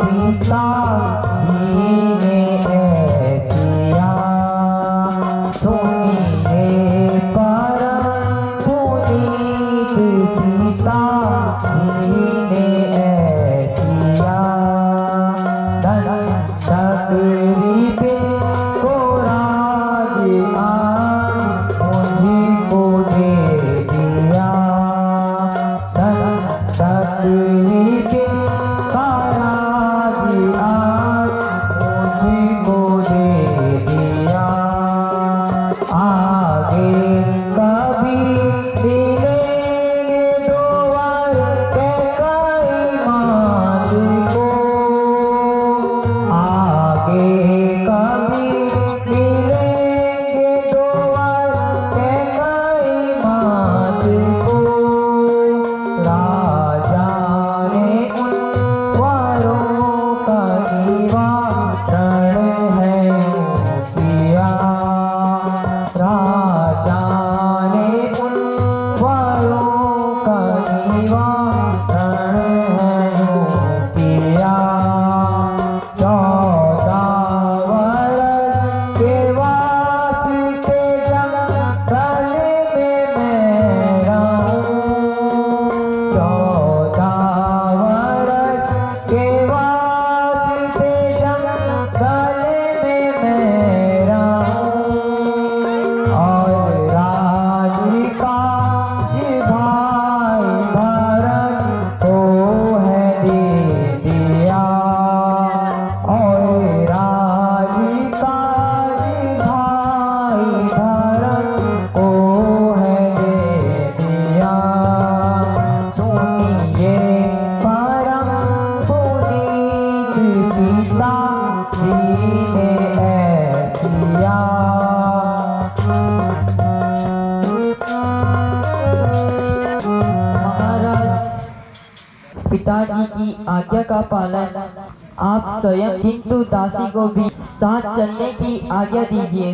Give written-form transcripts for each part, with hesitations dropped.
पिता जी ने ऐसिया सुनिए परम पुनीत पिता जी ने ऐसिया धन पे को राज मुझको दे दिया पे का राज मुझको दे दिया आगे कभी मिलेंगे दो कई मान को आगे कभी मिलेंगे दो कई मान को राजा ने उन वरों का निवारण है किया राजा ने उन वरों का निवारण है किया 14 वर्ष के वास्ते जंगल में मैं रहूं 14 वर्ष के वास्ते जंगल में मैं रहूं और राज का भाई भरत को है दे दिया और राज का भाई भरत को है दे दिया सुनिए परम पुनीत पिता जी ने ऐसिया पिताजी की आज्ञा का पालन आप स्वयं, किंतु दासी को भी साथ चलने की आज्ञा दीजिए।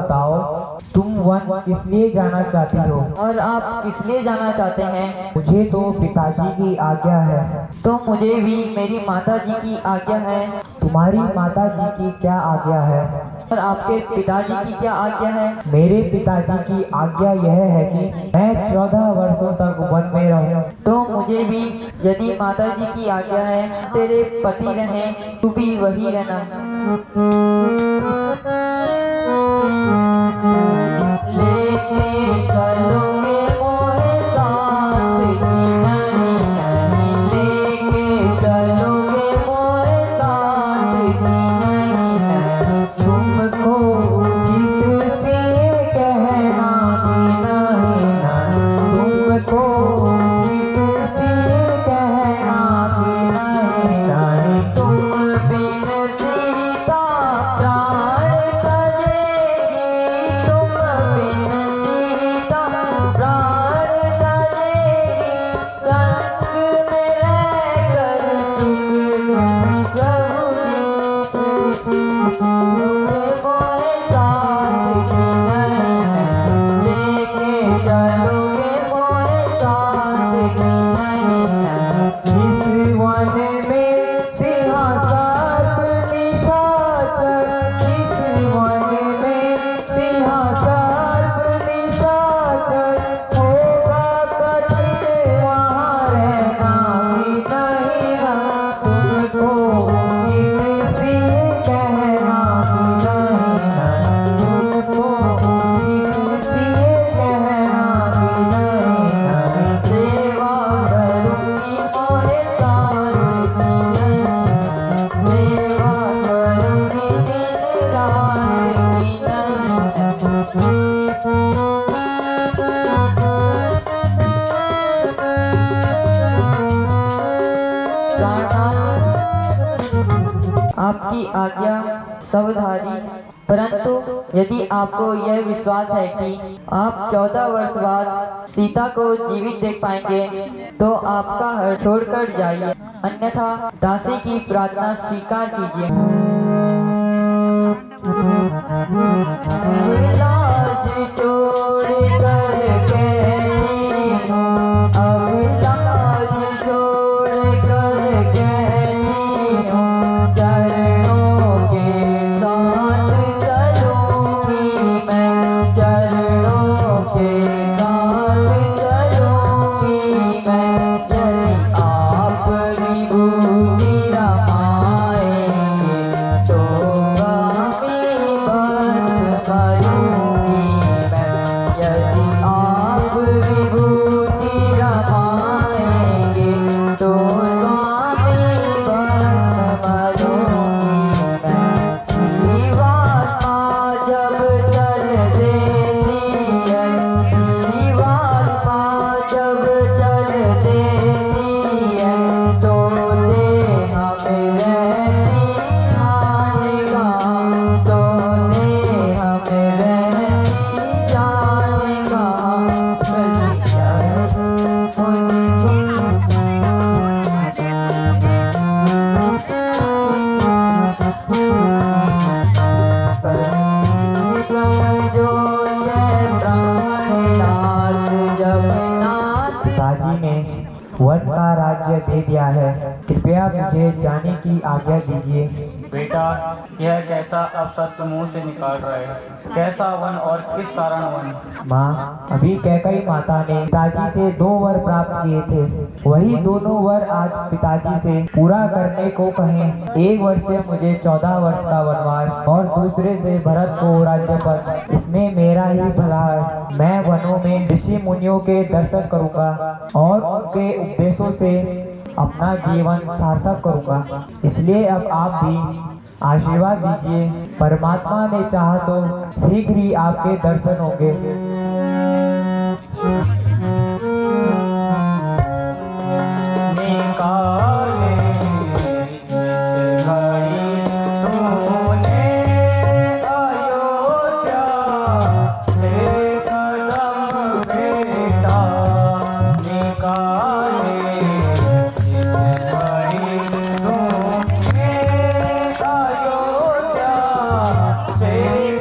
बताओ, तुम वन किस लिए जाना चाहती हो? और आप किस लिए जाना चाहते हैं? मुझे तो पिताजी की आज्ञा है। तो मुझे भी मेरी माता जी की आज्ञा है। तुम्हारी माता जी की क्या आज्ञा है? और आपके पिताजी की क्या आज्ञा है? मेरे पिताजी की आज्ञा यह है कि मैं 14 वर्षों तक वन में रहूं। तो मुझे भी, यदि माता जी की आज्ञा है, तेरे पति रहे, तू भी वही रहना। लेके चलोगे मोहे साथ की नहीं नहीं, लेके चलोगे मोहे साथ की नहीं नहीं। तुमको जीतते कहना कि नहीं नहीं, तुमको जीतते कहना कि नहीं नहीं। तुम बिन सीता प्राण तजेगी, तुम बिन सीता प्राण तजेगी। संग में रहकर सुख प्रभु जी, मोहे साथ की नहीं नहीं, लेके चलोगे मोहे साथ की नहीं नहीं। जिस वन में सिंहासन निशाचर, जिस वन में सिंहासन निशाचर, होगा कठिन वहाँ रहना कि नहीं ना। तुमको जीत सिंह कहना कि नहीं ना, तुमको जीत सिंह कहना कि नहीं ना। सेवा करूंगी मोहे साथ की नहीं, सेवा करूंगी दिन रात की नहीं। आपकी आज्ञा सबधारी, परंतु यदि आपको यह विश्वास है कि आप 14 वर्ष बाद सीता को जीवित देख पाएंगे, तो आपका हर छोड़कर जाइए, अन्यथा दासी की प्रार्थना स्वीकार कीजिए। लाज छोड़ कर कहती हूँ, अब लाज छोड़ कर कहती हूँ, चरणों के साथ चलूंगी मैं, चरणों के साथ चलूंगी मैं। यदि आप विभूति रमाएंगे, तो स्वामी बस मरूंगी मैं। यदि आप विभूति रमाएंगे, तो स्वामी बस मरूंगी मैं। जीवात्मा जब चल देती है, जीवात्मा जब चल देती है, तो देह में रहती जाने का, तो देह में रहती जाने का। जो जय प्राणनाथ जगन्नाथ। पिताजी ने वन का राज्य दे दिया है, कृपया मुझे जाने की आज्ञा दीजिए। बेटा, यह कैसा अपशब्द मुंह से निकाल रहे हैं? कैसा वन और किस कारण वन? माँ, अभी कैकई माता ने पिताजी से 2 वर प्राप्त किए थे, वही दोनों वर आज पिताजी से पूरा करने को कहें। एक वर से मुझे 14 वर्ष का वनवास और दूसरे से भरत को राज्य पर, इसमें मेरा ही भला है। मैं वनों में ऋषि मुनियों के दर्शन करूंगा और उनके उपदेशों से अपना जीवन सार्थक करूंगा। इसलिए अब आप भी आशीर्वाद दीजिए, परमात्मा ने चाहा तो शीघ्र ही आपके दर्शन होंगे। निकाले से घड़ी तूने अयोध्या से कदम बेटा, निकाले से घड़ी तूने अयोध्या से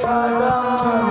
कदम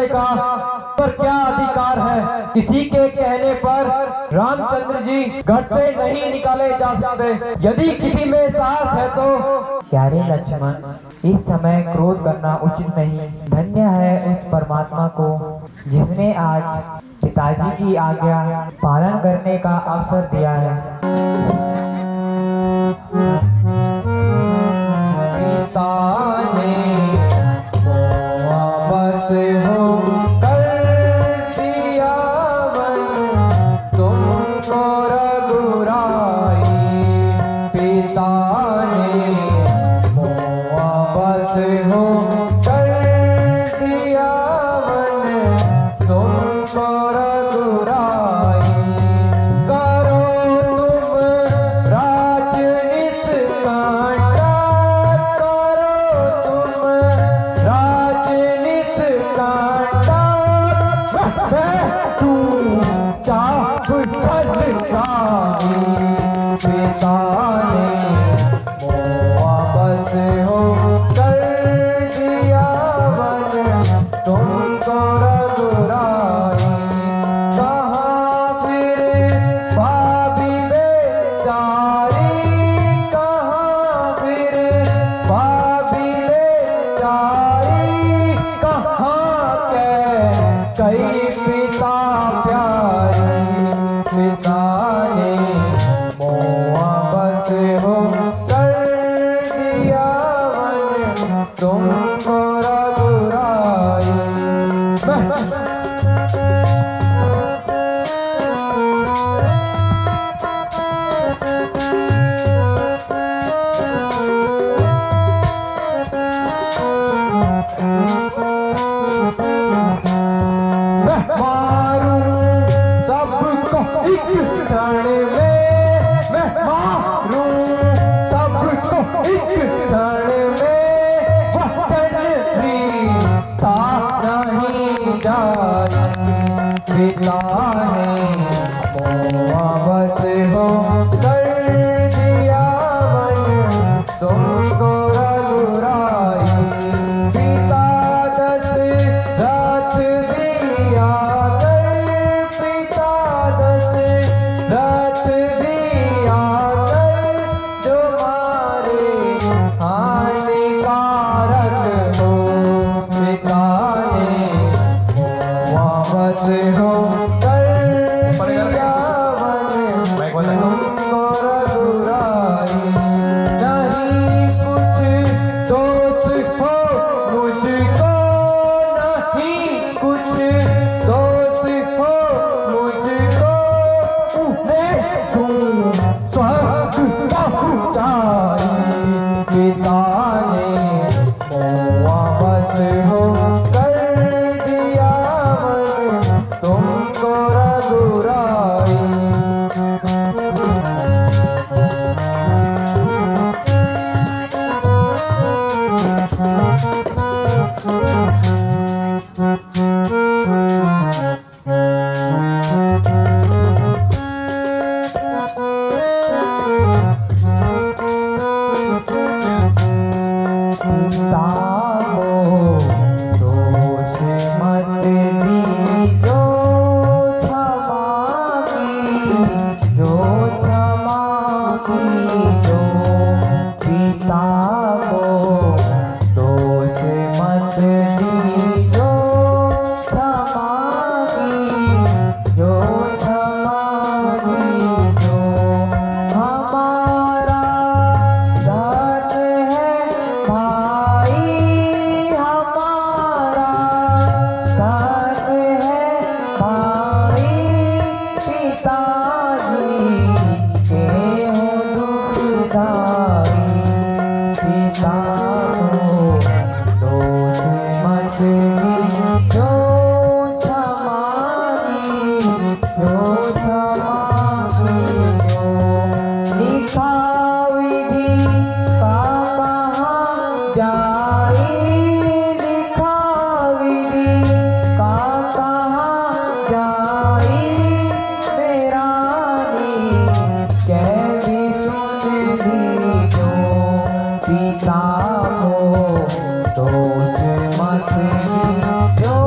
दूसरे का पर क्या अधिकार है? किसी के कहने पर रामचंद्र जी घर से नहीं निकाले जा सकते। यदि किसी में साहस है तो प्यारे लक्ष्मण, इस समय क्रोध करना उचित नहीं। धन्य है उस परमात्मा को जिसने आज पिताजी की आज्ञा पालन करने का अवसर दिया है। पिता ने वापस हो कर दिया वन तुमको रघुराई। पिता ने वापस हो कर दिया वन तुमको रघुराई। करो तुम राज निष्कांता, करो तुम राज निष्कांता। तू चाप छलकाई। पिता ने वापस हो कर दिया वन तुमको रघुराई। कहाँ फिर भाभी बेचारी, कहाँ फिर भाभी बेचारी। कहाँ के कई पिता प्यारी। पिता ने वापस हो कर दिया वन तुमको रघुराई। मैं मारूं सबको एक क्षण में, मैं मारूं सबको एक क्षण में। वचन था नहीं जाए। पिता ने वापस हो कर दिया वन तुमको रघुराई। पिता दशरथ भी आकर, पिता दशरथ भी आकर जो मारे हानिकारक हो। पिता ने वापस हो कर दिया वन तुमको रघुराई। नहीं कुछ दोष हो मुझको, नहीं कुछ दोष हो मुझको। उन्हें तुम स्वर्ग पहुँचाई। पिता ने वापस हो कर दिया वन तुमको रघुराई। दोष मत दीजो क्षमा कीजो, क्षमा कीजो। पिता को दोष मत दीजो क्षमा कीजो, क्षमा कीजो। हमारा धर्म है भाई, हमारा धर्म है भाई। पिताजी के हो दुखदाई। पिता को दोष मत दीजो क्षमा कीजो, क्षमा कीजो। लिखा विधि का कहाँ जाई, लिखा विधि का कहाँ जाई। मेरा कैसी सुन दीजो। पिता को दोष मत दीजो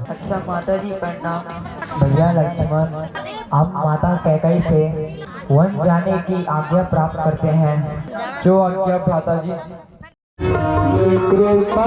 अच्छा माता जी प्रणाम। भैया लक्ष्मण, हम माता कैकई से वन जाने की आज्ञा प्राप्त करते हैं। जो आज्ञा भ्राता जी। कृपा